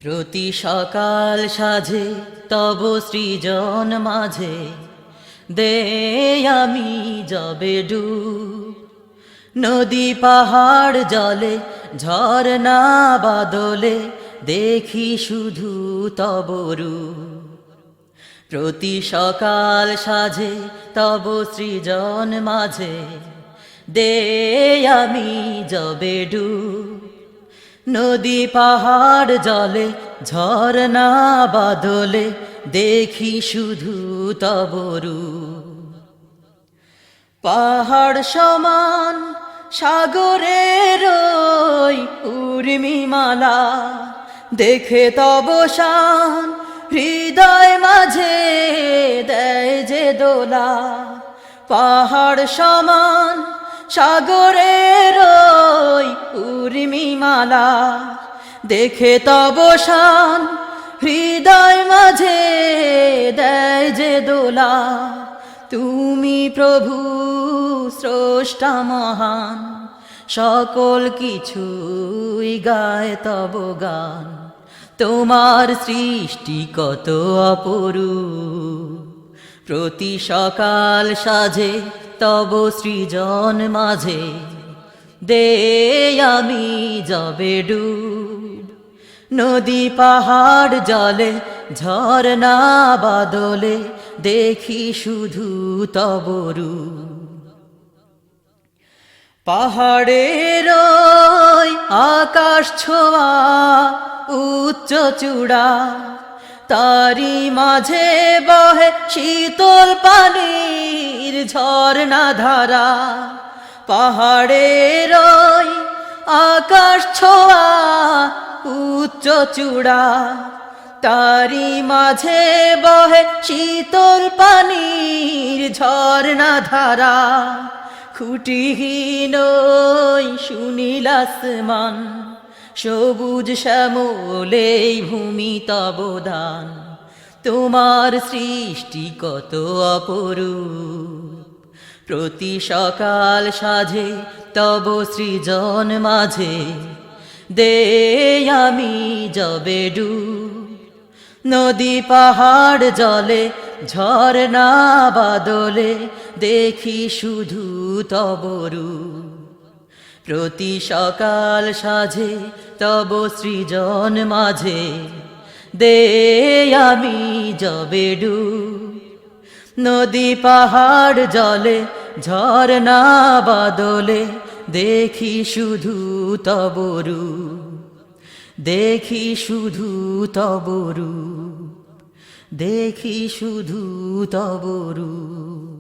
প্রতি সকাল সাজে তব সৃজন মাঝে দে আমি যবে ডুব। নদী পাহাড় জলে ঝরনা বাদলে দেখি শুধু তব রূপ। প্রতি সকাল সাজে তব সৃজন মাঝে দে আমি যবে ডুব। নদী পাহাড় জলে ঝরনা বাদলে দেখি শুধু তব রূপ। পাহাড় সমান সাগরের ওই উর্মিমালা দেখে তব শান হৃদয় মাঝে দেয় যে দোলা। পাহাড় সমান সাগরের ওই উর্মিমালা দেখে তব শান হৃদয় মাঝে দেয় যে দোলা। তুমি প্রভু স্রষ্টা মহান, সকল কিছুই গায় তব গান। তোমার সৃষ্টি কত অপরূপ। প্রতি সকাল সাজে তব সৃজন মাঝে দে আমি যবে ডুব। নদী পাহাড় জলে ঝরনা বাদলে দেখি শুধু তব রূপ। পাহাড়ের ওই আকাশ ছোঁয়া উচ্চ চূড়া, তারি মাঝে বহে শীতল পানির ঝরনা ধারা। পাহাড়ের ওই আকাশ ছোঁয়া উচ্চ চূড়া, তারি মাঝে বহে শীতল পানির ঝরনা ধারা। খুঁটিহীন ওই সুনীল আসমান, সবুজ শ্যামলেই ভূমি তব দান। তোমার সৃষ্টি কত অপরূপ। প্রতি সকাল সাজে তব সৃজন মাঝে দে আমি যবে ডুব। নদী পাহাড় জলে ঝরনা বাদলে দেখি শুধু তব রূপ। প্রতি সকাল সাজে তব সৃজন মাঝে দে আমি যবে ডুব। নদী পাহাড় জলে ঝরনা বাদলে দেখি শুধু তব রূপ। দেখি শুধু তব রূপ, দেখি শুধু তব রূপ।